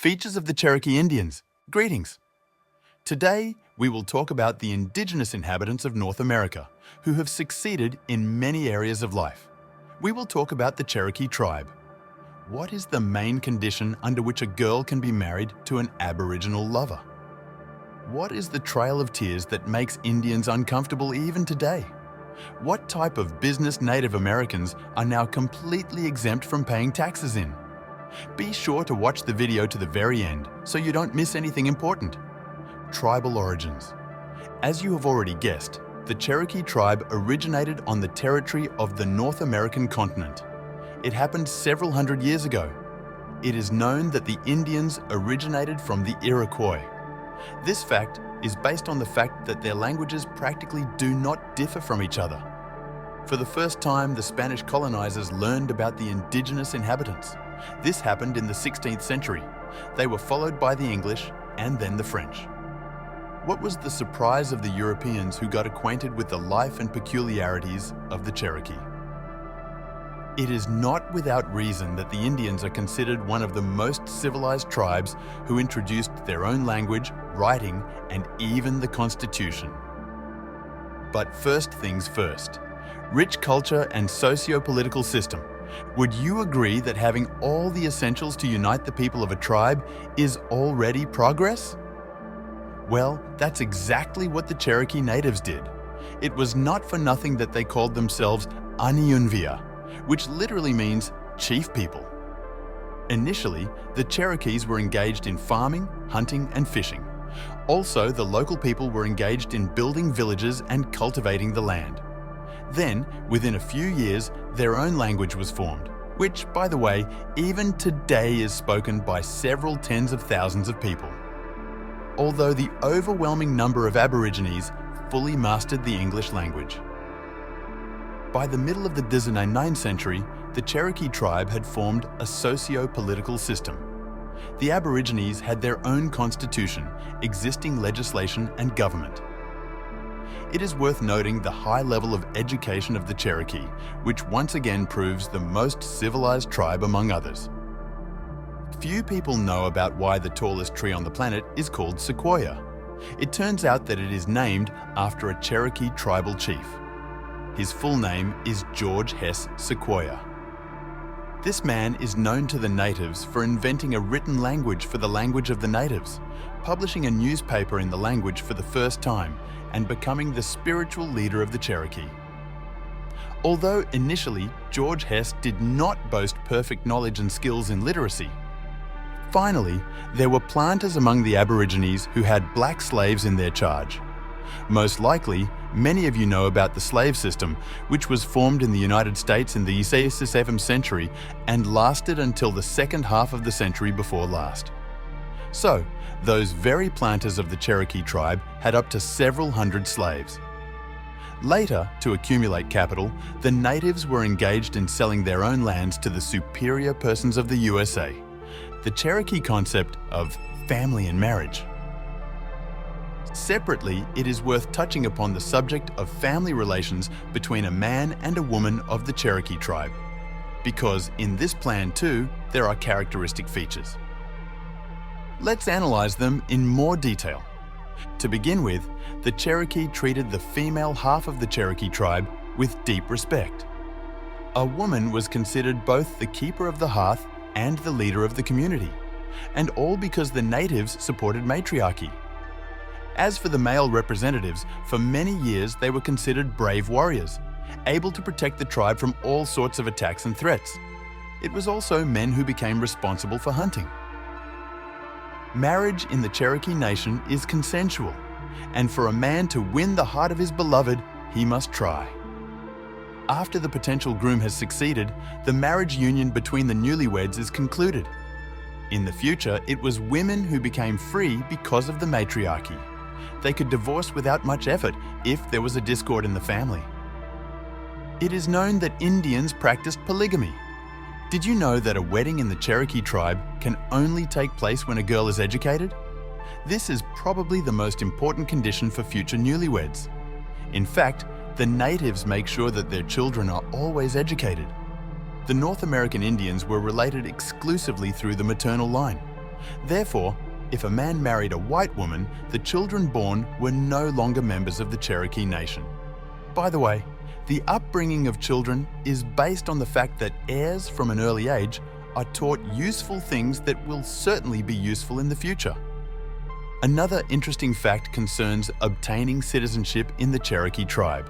Features of the Cherokee Indians. Greetings. Today, we will talk about the indigenous inhabitants of North America who have succeeded in many areas of life. We will talk about the Cherokee tribe. What is the main condition under which a girl can be married to an Aboriginal lover? What is the trail of tears that makes Indians uncomfortable even today? What type of business Native Americans are now completely exempt from paying taxes in? Be sure to watch the video to the very end so you don't miss anything important. Tribal origins. As you have already guessed, the Cherokee tribe originated on the territory of the North American continent. It happened several hundred years ago. It is known that the Indians originated from the Iroquois. This fact is based on the fact that their languages practically do not differ from each other. For the first time, the Spanish colonizers learned about the indigenous inhabitants. This happened in the 16th century. They were followed by the English and then the French. What was the surprise of the Europeans who got acquainted with the life and peculiarities of the Cherokee? It is not without reason that the Indians are considered one of the most civilized tribes who introduced their own language, writing, and even the Constitution. But first things first. Rich culture and socio-political system. Would you agree that having all the essentials to unite the people of a tribe is already progress? Well, that's exactly what the Cherokee natives did. It was not for nothing that they called themselves Aniunvia, which literally means chief people. Initially, the Cherokees were engaged in farming, hunting, and fishing. Also, the local people were engaged in building villages and cultivating the land. Then, within a few years, their own language was formed, which, by the way, even today is spoken by several tens of thousands of people. Although the overwhelming number of Aborigines fully mastered the English language. By the middle of the 19th century, the Cherokee tribe had formed a socio-political system. The Aborigines had their own constitution, existing legislation and government. It is worth noting the high level of education of the Cherokee, which once again proves the most civilized tribe among others. Few people know about why the tallest tree on the planet is called sequoia. It turns out that it is named after a Cherokee tribal chief. His full name is George Hess Sequoia. This man is known to the natives for inventing a written language for the language of the natives, publishing a newspaper in the language for the first time, and becoming the spiritual leader of the Cherokee. Although initially George Hess did not boast perfect knowledge and skills in literacy, finally there were planters among the Aborigines who had black slaves in their charge. Most likely, many of you know about the slave system, which was formed in the United States in the 17th century and lasted until the second half of the century before last. So, those very planters of the Cherokee tribe had up to several hundred slaves. Later, to accumulate capital, the natives were engaged in selling their own lands to the superior persons of the USA. The Cherokee concept of family and marriage. Separately, it is worth touching upon the subject of family relations between a man and a woman of the Cherokee tribe, because in this plan too, there are characteristic features. Let's analyze them in more detail. To begin with, the Cherokee treated the female half of the Cherokee tribe with deep respect. A woman was considered both the keeper of the hearth and the leader of the community, and all because the natives supported matriarchy. As for the male representatives, for many years they were considered brave warriors, able to protect the tribe from all sorts of attacks and threats. It was also men who became responsible for hunting. Marriage in the Cherokee Nation is consensual, and for a man to win the heart of his beloved, he must try. After the potential groom has succeeded, the marriage union between the newlyweds is concluded. In the future, it was women who became free because of the matriarchy. They could divorce without much effort if there was a discord in the family. It is known that Indians practiced polygamy. Did you know that a wedding in the Cherokee tribe can only take place when a girl is educated? This is probably the most important condition for future newlyweds. In fact, the natives make sure that their children are always educated. The North American Indians were related exclusively through the maternal line. Therefore, if a man married a white woman, the children born were no longer members of the Cherokee Nation. By the way, the upbringing of children is based on the fact that heirs from an early age are taught useful things that will certainly be useful in the future. Another interesting fact concerns obtaining citizenship in the Cherokee tribe.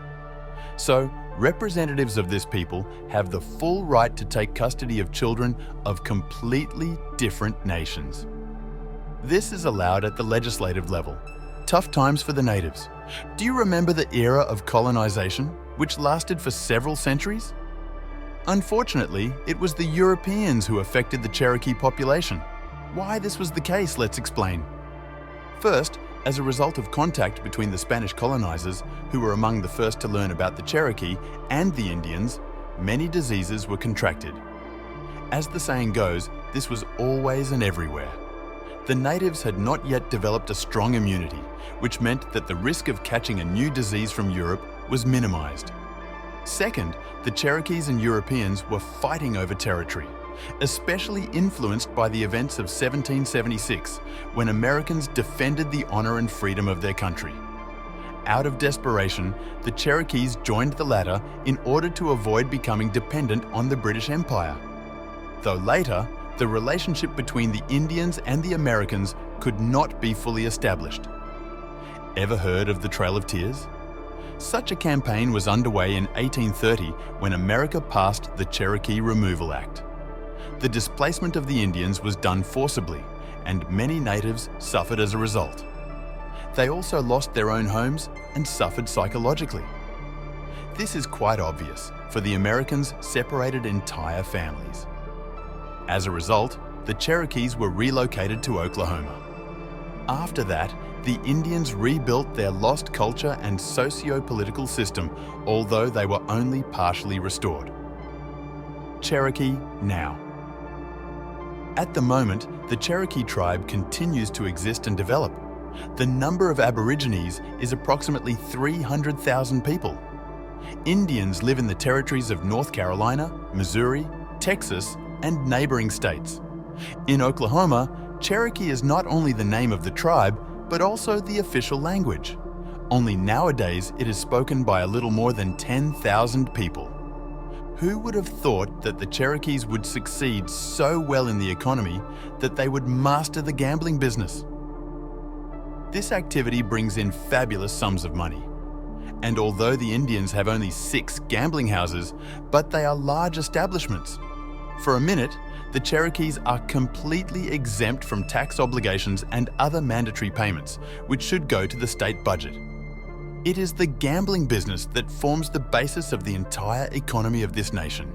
So, representatives of this people have the full right to take custody of children of completely different nations. This is allowed at the legislative level. Tough times for the natives. Do you remember the era of colonization, which lasted for several centuries? Unfortunately, it was the Europeans who affected the Cherokee population. Why this was the case, let's explain. First, as a result of contact between the Spanish colonizers, who were among the first to learn about the Cherokee, and the Indians, many diseases were contracted. As the saying goes, this was always and everywhere. The natives had not yet developed a strong immunity, which meant that the risk of catching a new disease from Europe was minimized. Second, the Cherokees and Europeans were fighting over territory, especially influenced by the events of 1776, when Americans defended the honor and freedom of their country. Out of desperation, the Cherokees joined the latter in order to avoid becoming dependent on the British Empire. Though later, the relationship between the Indians and the Americans could not be fully established. Ever heard of the Trail of Tears? Such a campaign was underway in 1830 when America passed the Cherokee Removal Act. The displacement of the Indians was done forcibly, and many natives suffered as a result. They also lost their own homes and suffered psychologically. This is quite obvious, for the Americans separated entire families. As a result, the Cherokees were relocated to Oklahoma. After that, the Indians rebuilt their lost culture and socio-political system, although they were only partially restored. Cherokee now. At the moment, the Cherokee tribe continues to exist and develop. The number of Aborigines is approximately 300,000 people. Indians live in the territories of North Carolina, Missouri, Texas, and neighboring states. In Oklahoma, Cherokee is not only the name of the tribe, but also the official language. Only nowadays it is spoken by a little more than 10,000 people. Who would have thought that the Cherokees would succeed so well in the economy that they would master the gambling business? This activity brings in fabulous sums of money. And although the Indians have only 6 gambling houses, but they are large establishments. For a minute, the Cherokees are completely exempt from tax obligations and other mandatory payments, which should go to the state budget. It is the gambling business that forms the basis of the entire economy of this nation.